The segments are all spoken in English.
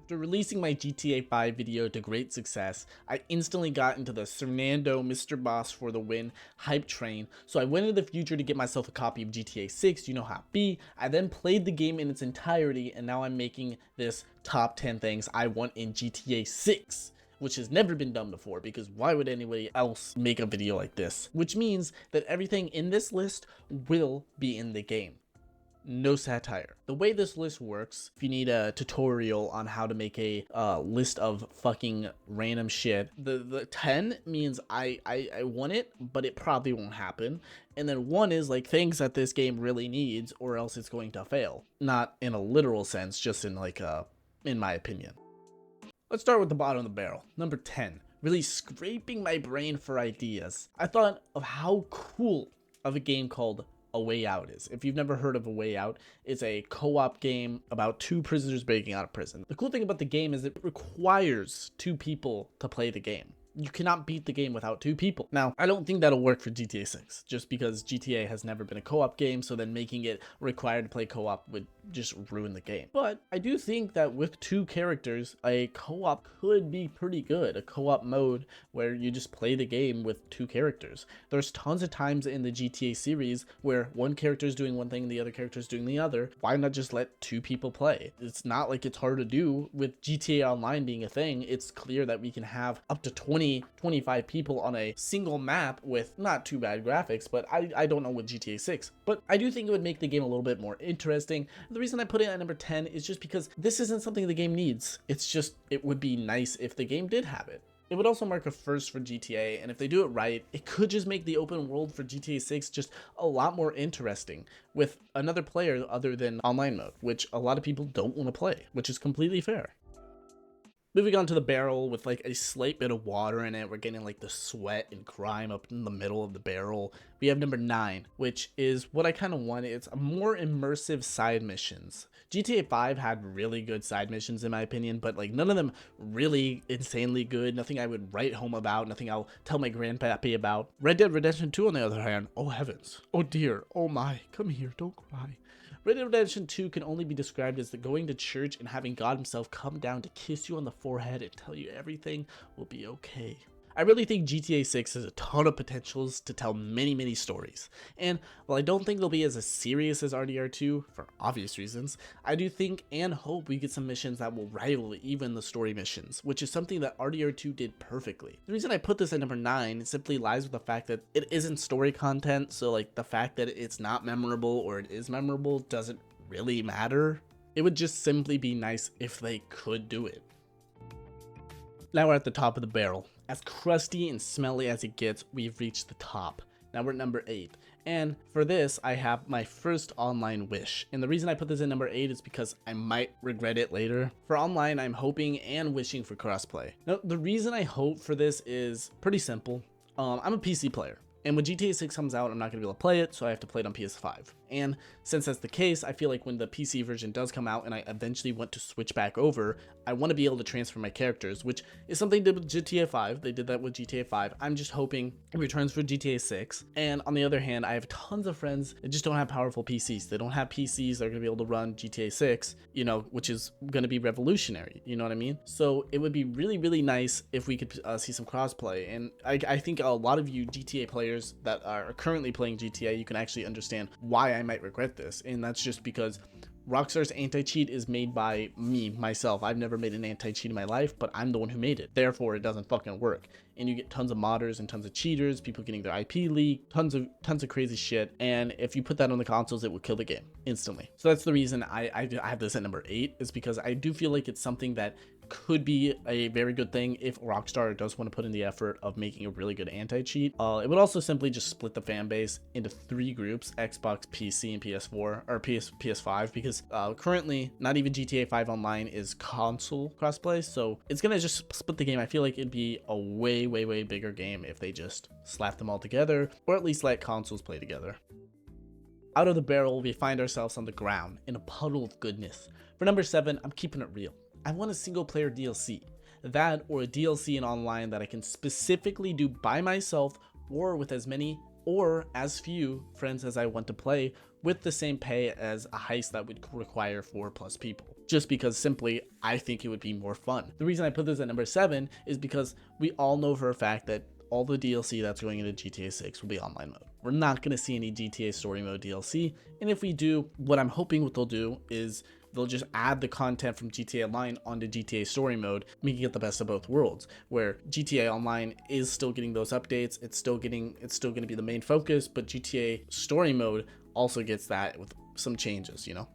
After releasing my GTA 5 video to great success, I instantly got into the Cernando Mr. Boss for the win hype train, so I went into the future to get myself a copy of GTA 6, you know how it be. I then played the game in its entirety, and now I'm making this top 10 things I want in GTA 6. Which has never been done before, because why would anybody else make a video like this? Which means that everything in this list will be in the game. No satire. The way this list works, if you need a tutorial on how to make a list of fucking random shit, the 10 means I want it, but it probably won't happen. And then 1 is like things that this game really needs, or else it's going to fail. Not in a literal sense, just in like in my opinion. Let's start with the bottom of the barrel. Number 10, really scraping my brain for ideas. I thought of how cool of a game called A Way Out is. If you've never heard of A Way Out, it's a co-op game about 2 prisoners breaking out of prison. The cool thing about the game is it requires 2 people to play the game. You cannot beat the game without 2 people. Now, I don't think that'll work for GTA 6, just because GTA has never been a co-op game, so then making it required to play co-op would just ruin the game. But I do think that with 2 characters, a co-op could be pretty good. A co-op mode where you just play the game with 2 characters. There's tons of times in the GTA series where one character is doing one thing and the other character is doing the other. Why not just let 2 people play? It's not like it's hard to do. With GTA Online being a thing, it's clear that we can have up to 25 people on a single map with not too bad graphics, but I don't know with GTA 6. But I do think it would make the game a little bit more interesting. The reason I put it at number 10 is just because this isn't something the game needs. It's just, it would be nice if the game did have it. It would also mark a first for GTA, and if they do it right, it could just make the open world for GTA 6 just a lot more interesting with another player other than online mode, which a lot of people don't want to play, which is completely fair. Moving on to the barrel with like a slight bit of water in it, we're getting like the sweat and grime up in the middle of the barrel. We have number 9, which is what I kind of wanted. It's a more immersive side missions. GTA 5 had really good side missions in my opinion, but like none of them really insanely good. Nothing I would write home about, nothing I'll tell my grandpappy about. Red Dead Redemption 2 on the other hand, oh heavens, oh dear, oh my, come here, don't cry. Red Dead Redemption 2 can only be described as the going to church and having God himself come down to kiss you on the forehead and tell you everything will be okay. I really think GTA 6 has a ton of potentials to tell many stories, and while I don't think they'll be as serious as RDR2 for obvious reasons, I do think and hope we get some missions that will rival even the story missions, which is something that RDR2 did perfectly. The reason I put this at number 9 simply lies with the fact that it isn't story content, so like the fact that it's not memorable or it is memorable doesn't really matter. It would just simply be nice if they could do it. Now we're at the top of the barrel. As crusty and smelly as it gets, we've reached the top. Now we're at number 8. And for this, I have my first online wish. And the reason I put this in number 8 is because I might regret it later. For online, I'm hoping and wishing for crossplay. Now, the reason I hope for this is pretty simple. I'm a PC player. And when GTA 6 comes out, I'm not going to be able to play it, so I have to play it on PS5. And since that's the case, I feel like when the PC version does come out and I eventually want to switch back over, I want to be able to transfer my characters, which is something they did with GTA 5. They did that with GTA 5. I'm just hoping it returns for GTA 6. And on the other hand, I have tons of friends that just don't have powerful PCs. They don't have PCs that are going to be able to run GTA 6, you know, which is going to be revolutionary. You know what I mean? So it would be really nice if we could see some crossplay. And I think a lot of you GTA players that are currently playing GTA, you can actually understand why I might regret this, and that's just because Rockstar's anti-cheat is made by myself. I've never made an anti-cheat in my life, but I'm the one who made it. Therefore, it doesn't fucking work. And you get tons of modders and tons of cheaters, people getting their IP leaked, tons of crazy shit. And if you put that on the consoles, it would kill the game instantly. So that's the reason I have this at number 8, is because I do feel like it's something that could be a very good thing if Rockstar does want to put in the effort of making a really good anti-cheat. It would also simply just split the fan base into 3 groups: Xbox, PC, and PS4, or PS5, because currently not even GTA 5 Online is console crossplay, so it's gonna just split the game. I feel like it'd be a way bigger game if they just slap them all together, or at least let consoles play together. Out of the barrel, we find ourselves on the ground in a puddle of goodness. For number 7, I'm keeping it real. I want a single player DLC. That, or a DLC in online that I can specifically do by myself or with as many or as few friends as I want to play, with the same pay as a heist that would require 4+ people. just because simply I think it would be more fun. The reason I put this at number 7 is because we all know for a fact that all the DLC that's going into GTA 6 will be online mode. We're not going to see any GTA story mode DLC, and if we do, what I'm hoping what they'll do is they'll just add the content from GTA Online onto GTA story mode, making it the best of both worlds, where GTA Online is still getting those updates, it's still going to be the main focus, but GTA story mode also gets that with some changes, you know?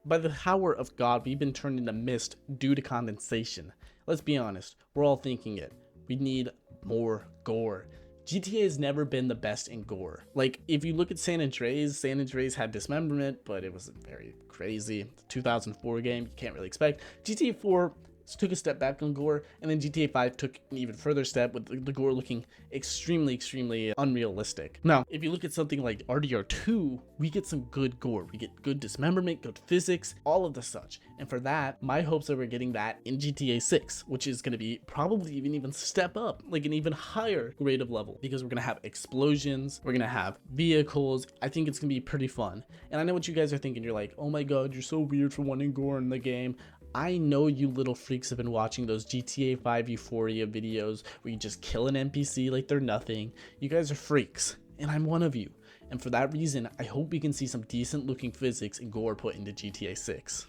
By the power of God, we've been turned into mist due to condensation. Let's be honest, we're all thinking it. We need more gore. GTA has never been the best in gore. Like, if you look at San Andreas had dismemberment, but it was very crazy. 2004 game, you can't really expect. GTA 4 took a step back on gore, and then GTA 5 took an even further step with the gore looking extremely unrealistic. Now, if you look at something like RDR2, we get some good gore. We get good dismemberment, good physics, all of the such. And for that, my hopes are we're getting that in GTA 6, which is going to be probably even step up, like an even higher grade of level, because we're going to have explosions, we're going to have vehicles. I think it's going to be pretty fun. And I know what you guys are thinking. You're like, oh my god, you're so weird for wanting gore in the game. I know you little freaks have been watching those GTA 5 Euphoria videos where you just kill an NPC like they're nothing. You guys are freaks, and I'm one of you. And for that reason, I hope we can see some decent looking physics and gore put into GTA 6.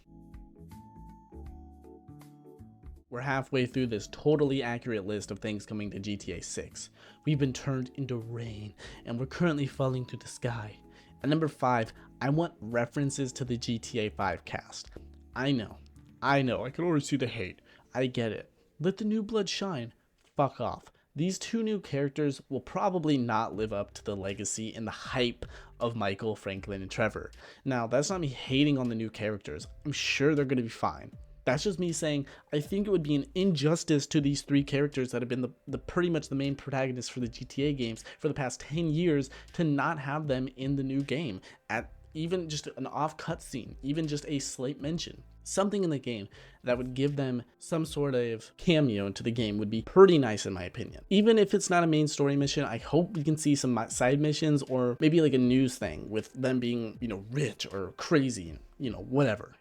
We're halfway through this totally accurate list of things coming to GTA 6. We've been turned into rain, and we're currently falling through the sky. At number 5, I want references to the GTA 5 cast. I know, I can already see the hate. I get it. Let the new blood shine. Fuck off. These two new characters will probably not live up to the legacy and the hype of Michael, Franklin, and Trevor. Now, that's not me hating on the new characters. I'm sure they're going to be fine. That's just me saying I think it would be an injustice to these three characters that have been the pretty much the main protagonists for the GTA games for the past 10 years to not have them in the new game at even just an off cutscene, even just a slight mention. Something in the game that would give them some sort of cameo into the game would be pretty nice in my opinion. Even if it's not a main story mission, I hope we can see some side missions or maybe like a news thing with them being, rich or crazy, whatever.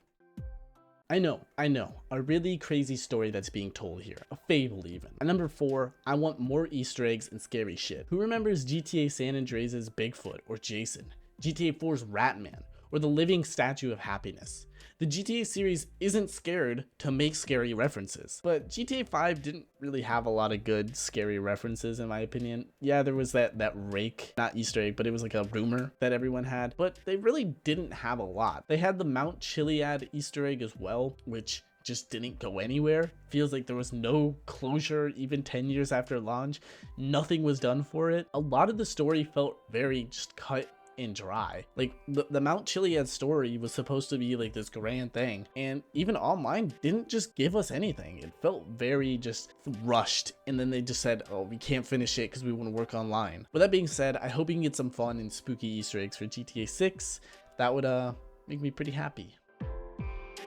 I know, a really crazy story that's being told here, a fable even. At number 4, I want more Easter eggs and scary shit. Who remembers GTA San Andreas' Bigfoot or Jason, GTA 4's Ratman, or the living statue of happiness? The GTA series isn't scared to make scary references, but GTA 5 didn't really have a lot of good scary references in my opinion. Yeah, there was that rake, not Easter egg, but it was like a rumor that everyone had, but they really didn't have a lot. They had the Mount Chiliad Easter egg as well, which just didn't go anywhere. Feels like there was no closure even 10 years after launch. Nothing was done for it. A lot of the story felt very just cut and dry. Like the Mount Chiliad story was supposed to be like this grand thing, and even online didn't just give us anything. It felt very just rushed, and then they just said, oh, we can't finish it because we want to work online. With that being said, I hope we can get some fun and spooky Easter eggs for GTA 6. That would make me pretty happy.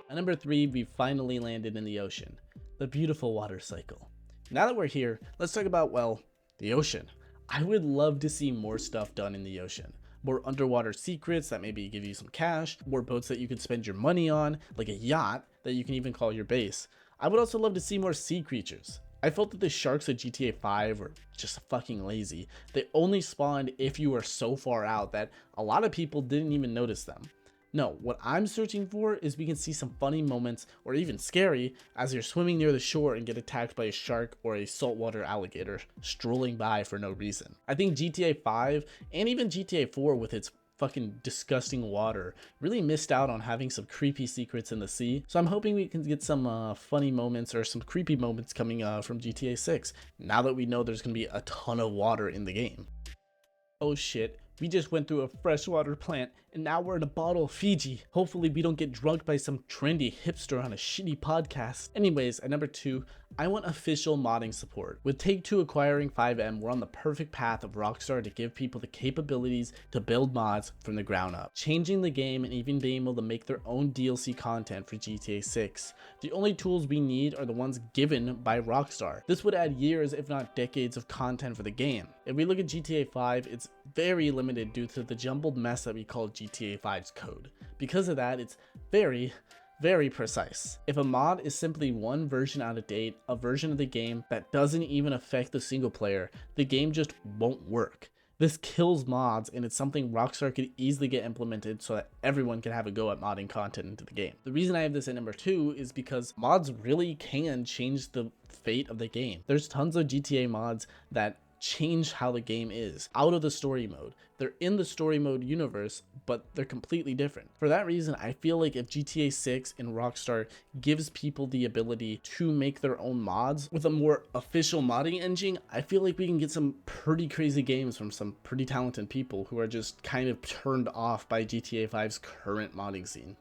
At number 3, we finally landed in the ocean, the beautiful water cycle. Now that we're here, let's talk about, well, the ocean. I would love to see more stuff done in the ocean. More underwater secrets that maybe give you some cash, more boats that you can spend your money on, like a yacht that you can even call your base. I would also love to see more sea creatures. I felt that the sharks of GTA 5 were just fucking lazy. They only spawned if you were so far out that a lot of people didn't even notice them. No, what I'm searching for is we can see some funny moments, or even scary, as you're swimming near the shore and get attacked by a shark or a saltwater alligator strolling by for no reason. I think GTA 5 and even GTA 4 with its fucking disgusting water really missed out on having some creepy secrets in the sea. So I'm hoping we can get some funny moments or some creepy moments coming from GTA 6 now that we know there's gonna be a ton of water in the game. Oh shit. We just went through a freshwater plant and now we're in a bottle of Fiji. Hopefully we don't get drugged by some trendy hipster on a shitty podcast. Anyways, at number 2, I want official modding support. With Take-Two acquiring 5M, we're on the perfect path of Rockstar to give people the capabilities to build mods from the ground up, changing the game and even being able to make their own DLC content for GTA 6. The only tools we need are the ones given by Rockstar. This would add years, if not decades, of content for the game. If we look at GTA 5, it's very limited due to the jumbled mess that we call GTA 5's code. Because of that, it's very Very precise. If a mod is simply one version out of date, a version of the game that doesn't even affect the single player, the game just won't work. This kills mods, and it's something Rockstar could easily get implemented so that everyone can have a go at modding content into the game. The reason I have this at number 2 is because mods really can change the fate of the game. There's tons of GTA mods that change how the game is out of the story mode. They're in the story mode universe, but they're completely different. For that reason, I feel like if GTA 6 and Rockstar gives people the ability to make their own mods with a more official modding engine, I feel like we can get some pretty crazy games from some pretty talented people who are just kind of turned off by GTA 5's current modding scene.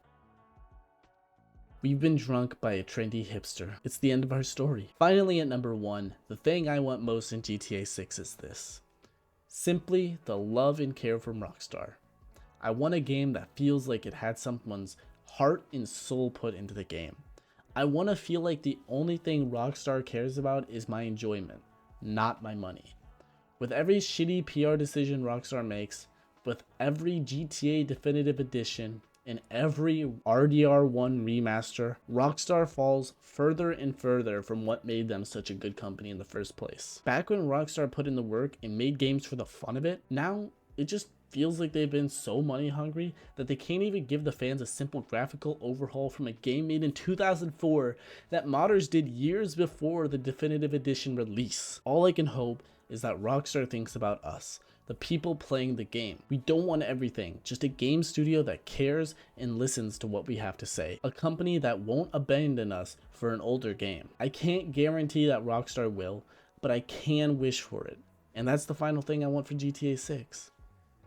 We've been drunk by a trendy hipster. It's the end of our story. Finally, at number 1, the thing I want most in GTA 6 is this. Simply the love and care from Rockstar. I want a game that feels like it had someone's heart and soul put into the game. I want to feel like the only thing Rockstar cares about is my enjoyment, not my money. With every shitty PR decision Rockstar makes, with every GTA Definitive Edition, in every RDR1 remaster, Rockstar falls further and further from what made them such a good company in the first place. Back when Rockstar put in the work and made games for the fun of it, now it just feels like they've been so money hungry that they can't even give the fans a simple graphical overhaul from a game made in 2004 that modders did years before the Definitive Edition release. All I can hope is that Rockstar thinks about us, the people playing the game. We don't want everything, just a game studio that cares and listens to what we have to say. A company that won't abandon us for an older game. I can't guarantee that Rockstar will, but I can wish for it. And that's the final thing I want for GTA 6.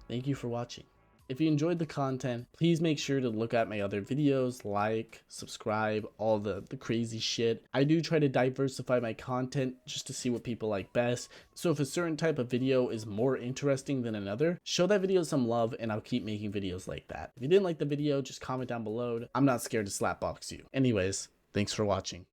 Thank you for watching. If you enjoyed the content, please make sure to look at my other videos, like, subscribe, all the crazy shit. I do try to diversify my content just to see what people like best. So if a certain type of video is more interesting than another, show that video some love and I'll keep making videos like that. If you didn't like the video, just comment down below. I'm not scared to slapbox you. Anyways, thanks for watching.